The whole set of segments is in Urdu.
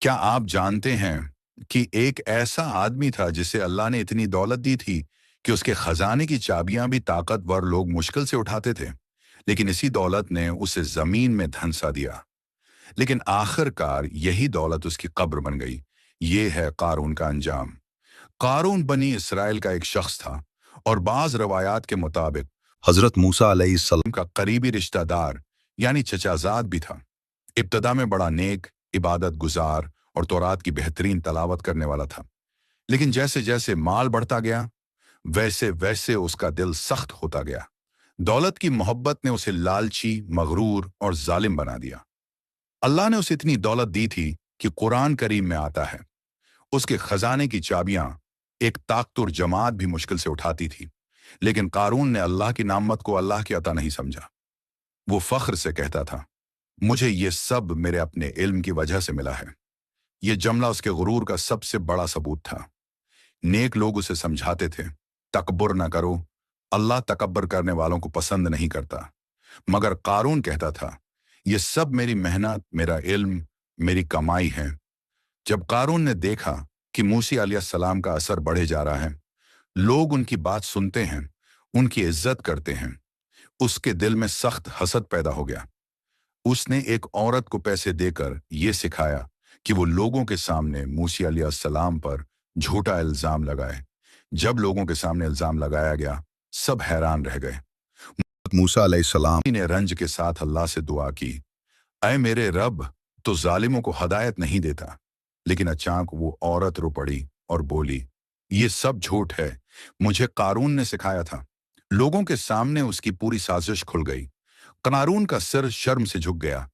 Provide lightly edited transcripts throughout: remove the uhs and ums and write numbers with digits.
کیا آپ جانتے ہیں کہ ایک ایسا آدمی تھا جسے اللہ نے اتنی دولت دی تھی کہ اس کے خزانے کی چابیاں بھی طاقتور لوگ مشکل سے اٹھاتے تھے، لیکن اسی دولت نے اسے زمین میں دھنسا دیا۔ لیکن آخر کار یہی دولت اس کی قبر بن گئی۔ یہ ہے قارون کا انجام۔ قارون بنی اسرائیل کا ایک شخص تھا، اور بعض روایات کے مطابق حضرت موسیٰ علیہ السلام کا قریبی رشتہ دار یعنی چچا زاد بھی تھا۔ ابتدا میں بڑا نیک، عبادت گزار اور تورات کی بہترین تلاوت کرنے والا تھا، لیکن جیسے جیسے مال بڑھتا گیا ویسے ویسے اس کا دل سخت ہوتا گیا۔ دولت کی محبت نے اسے لالچی، مغرور اور ظالم بنا دیا۔ اللہ نے اسے اتنی دولت دی تھی کہ قرآن کریم میں آتا ہے اس کے خزانے کی چابیاں ایک طاقتور جماعت بھی مشکل سے اٹھاتی تھی، لیکن قارون نے اللہ کی نعمت کو اللہ کی عطا نہیں سمجھا۔ وہ فخر سے کہتا تھا، مجھے یہ سب میرے اپنے علم کی وجہ سے ملا ہے۔ یہ جملہ اس کے غرور کا سب سے بڑا ثبوت تھا۔ نیک لوگ اسے سمجھاتے تھے، تکبر نہ کرو، اللہ تکبر کرنے والوں کو پسند نہیں کرتا، مگر قارون کہتا تھا، یہ سب میری محنت، میرا علم، میری کمائی ہے۔ جب قارون نے دیکھا کہ موسی علیہ السلام کا اثر بڑھے جا رہا ہے، لوگ ان کی بات سنتے ہیں، ان کی عزت کرتے ہیں، اس کے دل میں سخت حسد پیدا ہو گیا۔ اس نے ایک عورت کو پیسے دے کر یہ سکھایا کہ وہ لوگوں کے سامنے موسی علیہ السلام پر جھوٹا الزام لگائے۔ جب لوگوں کے سامنے الزام لگایا گیا، سب حیران رہ گئے۔ موسیٰ علیہ السلام نے رنج کے ساتھ اللہ سے دعا کی، اے میرے رب، تو ظالموں کو ہدایت نہیں دیتا۔ لیکن اچانک وہ عورت رو پڑی اور بولی، یہ سب جھوٹ ہے، مجھے قارون نے سکھایا تھا۔ لوگوں کے سامنے اس کی پوری سازش کھل گئی۔ قارون کا سر شرم سے جھک گیا۔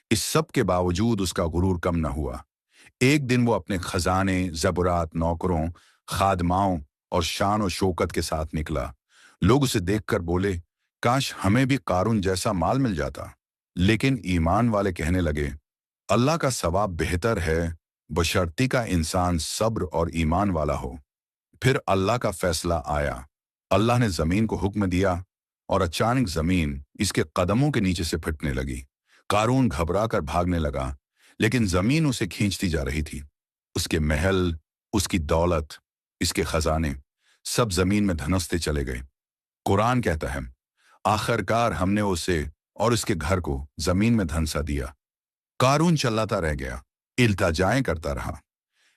اس سب کے باوجود اس کا غرور کم نہ ہوا۔ ایک دن وہ اپنے خزانے، زبرات، نوکروں، خادماؤں اور شان و شوکت کے ساتھ نکلا۔ لوگ اسے دیکھ کر بولے، کاش ہمیں بھی قارون جیسا مال مل جاتا۔ لیکن ایمان والے کہنے لگے، اللہ کا ثواب بہتر ہے، بشرطی کا انسان صبر اور ایمان والا ہو۔ پھر اللہ کا فیصلہ آیا۔ اللہ نے زمین کو حکم دیا اور اچانک زمین اس کے قدموں کے نیچے سے پھٹنے لگی۔ قارون گھبرا کر بھاگنے لگا، لیکن زمین اسے کھینچتی جا رہی تھی۔ اس کے محل، اس کی دولت، اس کے خزانے، سب زمین میں دھنستے چلے گئے۔ قرآن کہتا ہے، آخر کار ہم نے اسے اور اس کے گھر کو زمین میں دھنسا دیا۔ قارون چلاتا رہ گیا، التجائیں کرتا رہا،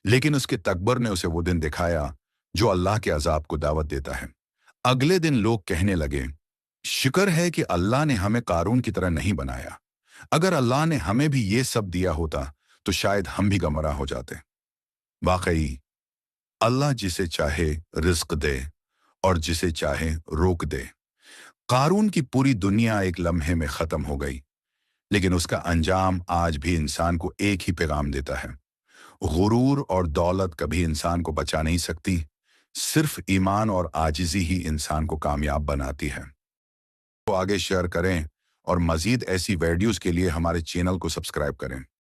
لیکن اس کے تکبر نے اسے وہ دن دکھایا جو اللہ کے عذاب کو دعوت دیتا ہے۔ اگلے دن لوگ کہنے لگے، شکر ہے کہ اللہ نے ہمیں قارون کی طرح نہیں بنایا۔ اگر اللہ نے ہمیں بھی یہ سب دیا ہوتا تو شاید ہم بھی گمراہ ہو جاتے۔ واقعی اللہ جسے چاہے رزق دے اور جسے چاہے روک دے۔ قارون کی پوری دنیا ایک لمحے میں ختم ہو گئی، لیکن اس کا انجام آج بھی انسان کو ایک ہی پیغام دیتا ہے، غرور اور دولت کبھی انسان کو بچا نہیں سکتی، صرف ایمان اور عاجزی ہی انسان کو کامیاب بناتی ہے۔ تو آگے شیئر کریں اور مزید ایسی ویڈیوز کے لیے ہمارے چینل کو سبسکرائب کریں۔